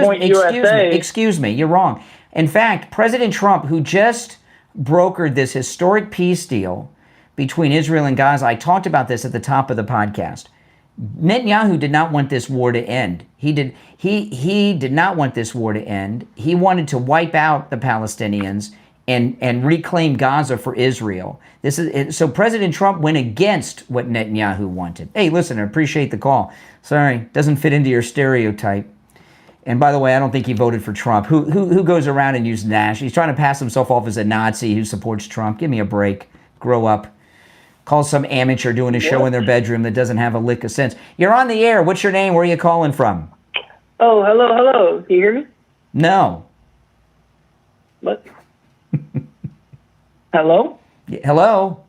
Point USA. Excuse me, you're wrong. In fact, President Trump, who just brokered this historic peace deal between Israel and Gaza, I talked about this at the top of the podcast. Netanyahu did not want this war to end. He did not want this war to end. He wanted to wipe out the Palestinians and reclaim Gaza for Israel. So President Trump went against what Netanyahu wanted. Hey, listen, I appreciate the call. Sorry, doesn't fit into your stereotype. And by the way, I don't think he voted for Trump. Who goes around and uses Nash? He's trying to pass himself off as a Nazi who supports Trump. Give me a break. Grow up. Call some amateur doing a show in their bedroom that doesn't have a lick of sense. You're on the air. What's your name? Where are you calling from? Oh, hello. Can you hear me? No. What? Hello? Hello?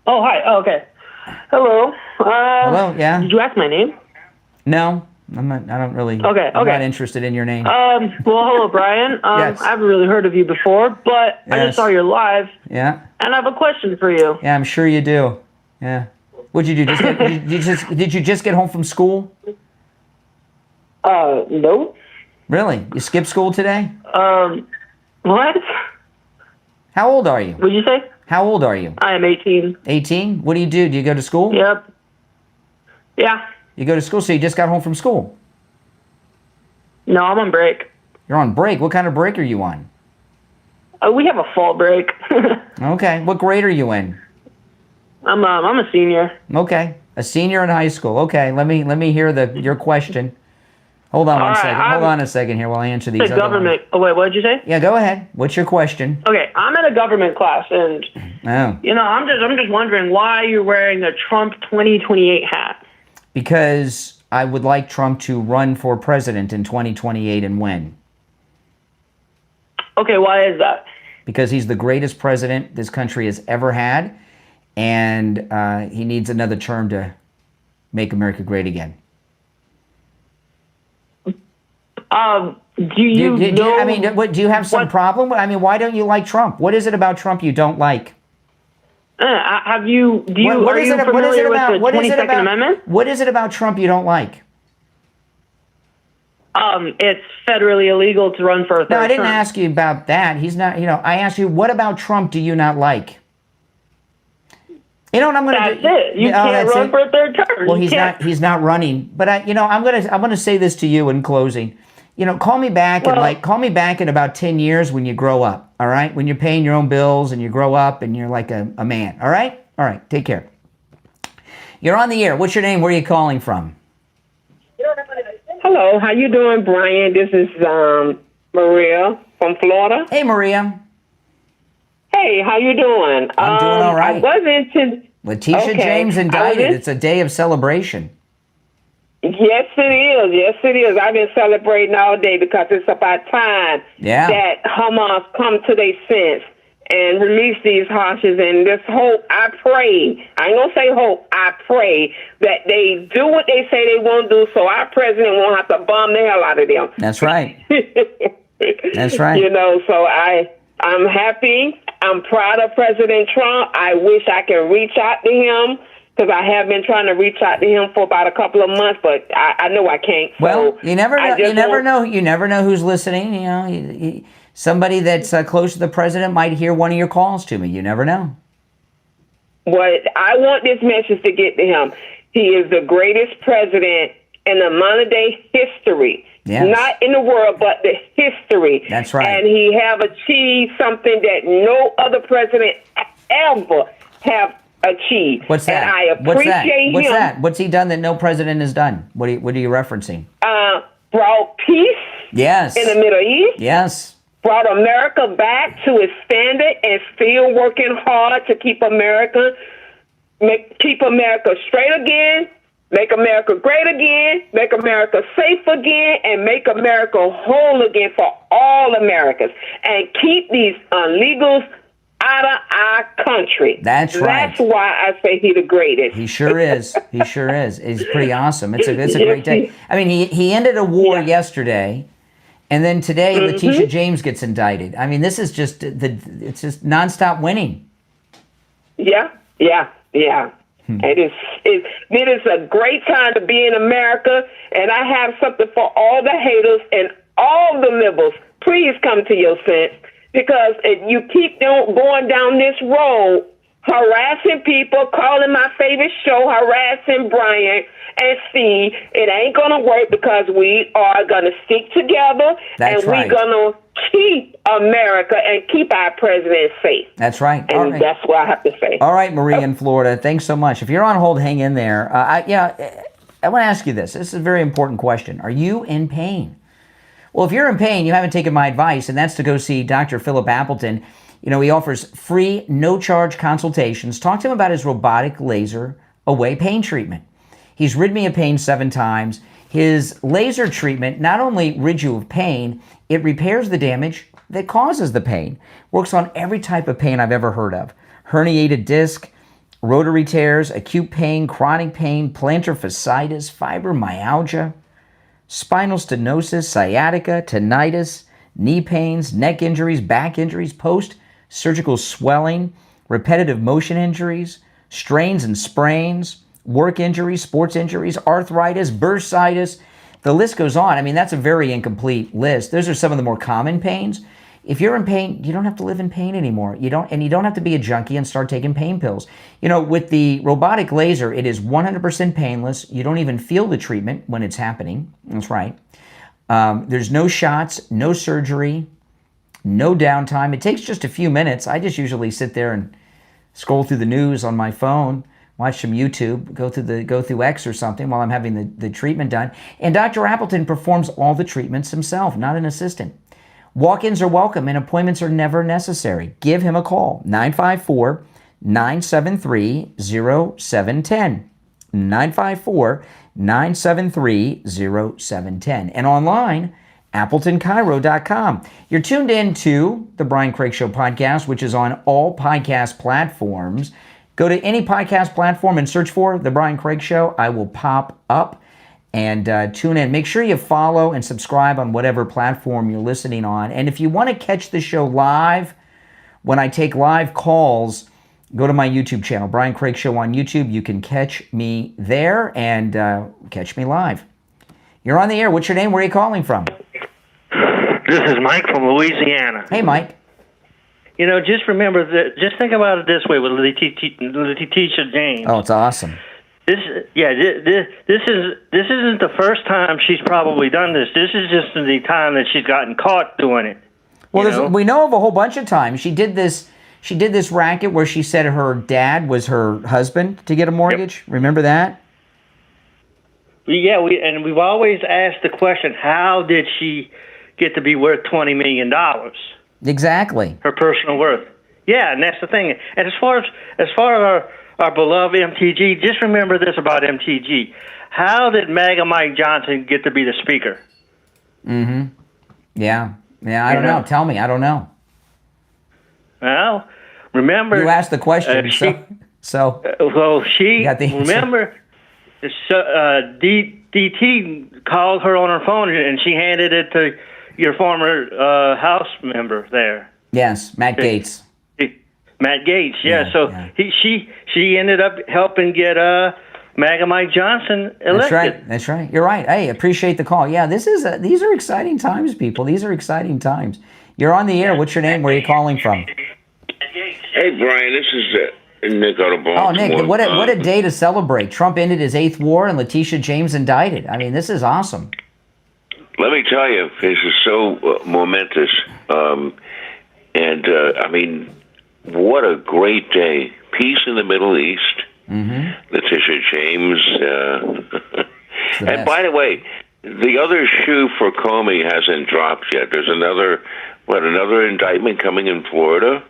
Oh, hi. Oh, okay. Hello. Hello, yeah? Did you ask my name? No. I'm not really. Okay. I'm not interested in your name. Well, hello, Brian. Yes. I haven't really heard of you before, but I just saw you're live. Yeah. And I have a question for you. Yeah, I'm sure you do. Yeah. What'd you do? Did you just get home from school? No. Really? You skipped school today? What? How old are you? What'd you say? How old are you? I am 18. 18? What do? Do you go to school? Yep. Yeah. You go to school, so you just got home from school? No, I'm on break. You're on break. What kind of break are you on? We have a fall break. Okay. What grade are you in? I'm a senior. Okay. A senior in high school. Okay. Let me hear your question. Hold on one second. Hold on a second here while I answer these. The government. Oh wait, what did you say? Yeah, go ahead. What's your question? Okay, I'm in a government class, and I'm just wondering why you're wearing a Trump 2028 hat. Because I would like Trump to run for president in 2028 and win. Okay, why is that? Because he's the greatest president this country has ever had, and he needs another term to make America great again. Do you have some problem? I mean, why don't you like Trump? What is it about Trump you don't like? Are you familiar with the 22nd Amendment? What is it about Trump you don't like? It's federally illegal to run for a third term. No, I didn't ask you about that. He's not, I asked you, what about Trump do you not like? You know what I'm going to do? That's it. You can't run for a third term. Well, he's not running. But I'm going to say this to you in closing. Call me back in about 10 years when you grow up. All right? When you're paying your own bills and you grow up and you're like a man. All right? All right. Take care. You're on the air. What's your name? Where are you calling from? Hello. How you doing, Brian? This is Maria from Florida. Hey, Maria. Hey, how you doing? I'm doing all right. I wasn't. Letitia James indicted. It's a day of celebration. Yes, it is. Yes, it is. I've been celebrating all day because it's about time that Hamas come to their sense and release these hostages. And this hope, I pray, I ain't going to say hope, I pray that they do what they say they won't do so our president won't have to bomb the hell out of them. That's right. That's right. So I'm happy. I'm proud of President Trump. I wish I could reach out to him because I have been trying to reach out to him for about a couple of months, but I know I can't. Well, you never know. You never know who's listening. Somebody that's close to the president might hear one of your calls to me. You never know. But I want this message to get to him. He is the greatest president in the modern day history. Yes. Not in the world, but the history. That's right. And he have achieved something that no other president ever have achieved. What's that? And I appreciate him. What's that? What's he done that no president has done? What are you referencing? Brought peace Yes. in the Middle East. Yes. Brought America back to its standard and still working hard to keep America straight again, make America great again, make America safe again, and make America whole again for all Americans. And keep these illegals out of our country. That's right. That's why I say he's the greatest. He sure is. He sure is. He's pretty awesome. It's a great day. I mean, he ended a war yesterday, and then today Letitia James gets indicted. I mean, this is just it's just nonstop winning. Yeah. It is a great time to be in America, and I have something for all the haters and all the liberals. Please come to your sense, because if you keep going down this road, harassing people, calling my favorite show, harassing Brian and Steve, it ain't going to work, because we are going to stick together. That's and right. we're going to keep America and keep our president safe. That's right. And that's what I have to say. All right, Marie in Florida, thanks so much. If you're on hold, hang in there. I want to ask you this. This is a very important question. Are you in pain? Well, if you're in pain, you haven't taken my advice, and that's to go see Dr. Philip Appleton. You know, he offers free, no-charge consultations. Talk to him about his robotic laser away pain treatment. He's rid me of pain 7 times. His laser treatment not only rids you of pain, it repairs the damage that causes the pain. Works on every type of pain I've ever heard of. Herniated disc, rotary tears, acute pain, chronic pain, plantar fasciitis, fibromyalgia, spinal stenosis, sciatica, tinnitus, knee pains, neck injuries, back injuries, post-surgical swelling, repetitive motion injuries, strains and sprains, work injuries, sports injuries, arthritis, bursitis. The list goes on. I mean, that's a very incomplete list. Those are some of the more common pains. If you're in pain, you don't have to live in pain anymore. You don't have to be a junkie and start taking pain pills. You know, with the robotic laser, it is 100% painless. You don't even feel the treatment when it's happening. That's right. There's no shots, no surgery, no downtime. It takes just a few minutes. I just usually sit there and scroll through the news on my phone, watch some YouTube, go through X or something while I'm having the treatment done. And Dr. Appleton performs all the treatments himself, not an assistant. Walk-ins are welcome and appointments are never necessary. Give him a call, 954-973-0710. 954-973-0710. And online, AppletonCairo.com. You're tuned in to the Brian Craig Show podcast, which is on all podcast platforms. Go to any podcast platform and search for The Brian Craig Show. I will pop up and tune in. Make sure you follow and subscribe on whatever platform you're listening on. And if you want to catch the show live, when I take live calls, go to my YouTube channel, Brian Craig Show on YouTube. You can catch me there and catch me live. You're on the air. What's your name? Where are you calling from? This is Mike from Louisiana. Hey, Mike. You know, just remember that. Just think about it this way with Letitia James. Oh, it's awesome. This isn't the first time she's probably done this. This is just the time that she's gotten caught doing it. Well, we know of a whole bunch of times. She did this racket where she said her dad was her husband to get a mortgage. Yep. Remember that? Yeah, we've always asked the question: how did she get to be worth $20 million? Exactly. Her personal worth. Yeah, and that's the thing. And as far as our beloved MTG, just remember this about MTG. How did MAGA Mike Johnson get to be the speaker? Mm-hmm. Yeah, I don't know. Tell me. I don't know. Well, remember... You asked the question, she got the answer. Remember, DT called her on her phone, and she handed it to your former House member there. Yes, Matt Gaetz. Matt Gaetz, she ended up helping get MAGA Mike Johnson elected. That's right. You're right. Hey, appreciate the call. Yeah, these are exciting times, people. These are exciting times. You're on the air. What's your name? Where are you calling from? Hey, Brian, this is Nick out of Baltimore. Oh, Nick, what a day to celebrate. Trump ended his 8th war and Letitia James indicted. I mean, this is awesome. Let me tell you, this is so momentous. I mean, what a great day. Peace in the Middle East. Mm-hmm. Letitia James. And by the way, the other shoe for Comey hasn't dropped yet. There's another indictment coming in Florida?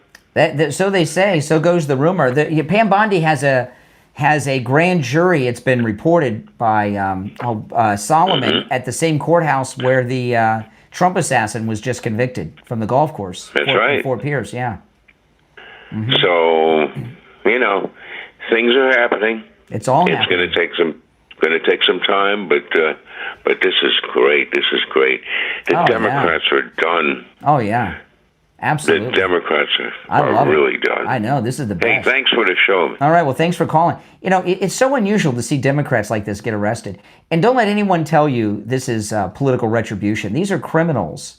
So they say. So goes the rumor. Pam Bondi has a grand jury. It's been reported by Solomon at the same courthouse where the Trump assassin was just convicted from the golf course. That's right. Fort Pierce, yeah. Mm-hmm. So, things are happening. It's all happening. It's going to take some time, but this is great. This is great. The Democrats are done. Oh yeah, absolutely. The Democrats are really done. I know, this is the best. Hey, thanks for the show. All right, well, thanks for calling. It's so unusual to see Democrats like this get arrested, and don't let anyone tell you this is political retribution. These are criminals.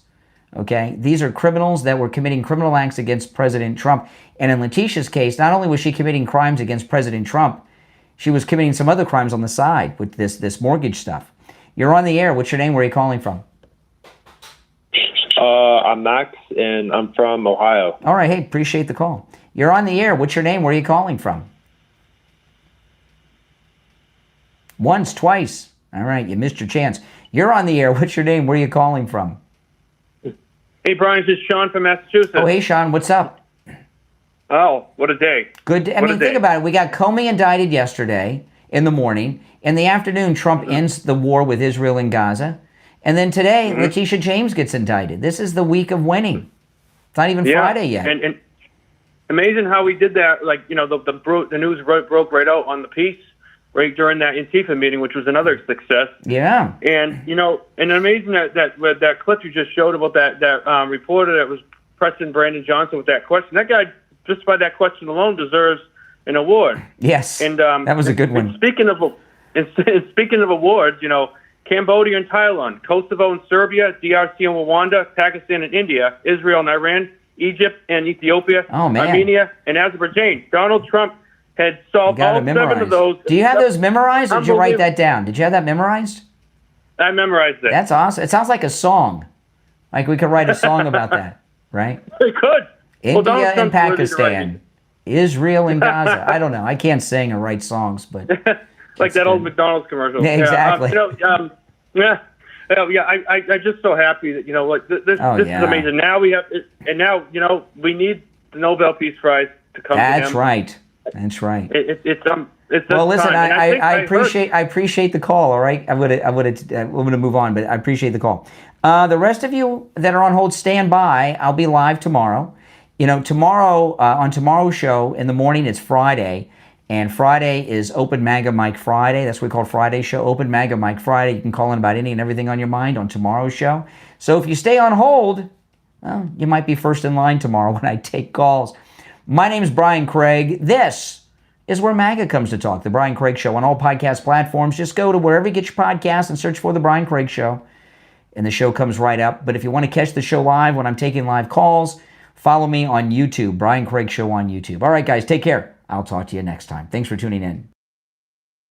Okay, these are criminals that were committing criminal acts against President Trump. And in Letitia's case, not only was she committing crimes against President Trump, she was committing some other crimes on the side with this mortgage stuff. You're on the air. What's your name? Where are you calling from? I'm Max, and I'm from Ohio. All right. Hey, appreciate the call. You're on the air. What's your name? Where are you calling from? Once, twice. All right. You missed your chance. You're on the air. What's your name? Where are you calling from? Hey, Brian, this is Sean from Massachusetts. Oh, hey, Sean. What's up? Oh, what a day. Good. Think about it. We got Comey indicted yesterday in the morning. In the afternoon, Trump ends the war with Israel and Gaza. And then today, Letitia James gets indicted. This is the week of winning. It's not even Friday yet. And amazing how we did that. Like, the news broke right out on the piece right during that Antifa meeting, which was another success. Yeah. And, and amazing that clip you just showed about that reporter that was pressing Brandon Johnson with that question. That guy, just by that question alone, deserves an award. Yes. And that was a good one. Speaking of awards, Cambodia and Thailand, Kosovo and Serbia, DRC and Rwanda, Pakistan and India, Israel and Iran, Egypt and Ethiopia, Armenia and Azerbaijan. Donald Trump had solved all 7 of those. Do you have those memorized, or did you write that down? Did you have that memorized? I memorized it. That's awesome. It sounds like a song. Like we could write a song about that, right? We could. India and Pakistan, Israel and Gaza. I don't know. I can't sing or write songs, but like that old McDonald's commercial. Yeah, exactly. I'm just so happy that this is amazing. Now we have, and now we need the Nobel Peace Prize to come. That's right. That's right. It's well, listen, I appreciate the call. All right, I'm gonna move on, but I appreciate the call. The rest of you that are on hold, stand by. I'll be live tomorrow. Tomorrow on tomorrow's show in the morning, it's Friday, and Friday is Open MAGA Mike Friday. That's what we call Friday show, Open MAGA Mike Friday. You can call in about any and everything on your mind on tomorrow's show. So if you stay on hold, well, you might be first in line tomorrow when I take calls. My name is Brian Craig. This is where MAGA comes to talk, The Brian Craig Show, on all podcast platforms. Just go to wherever you get your podcasts and search for The Brian Craig Show, and the show comes right up. But if you want to catch the show live when I'm taking live calls, follow me on YouTube, Brian Craig Show on YouTube. All right, guys, take care. I'll talk to you next time. Thanks for tuning in.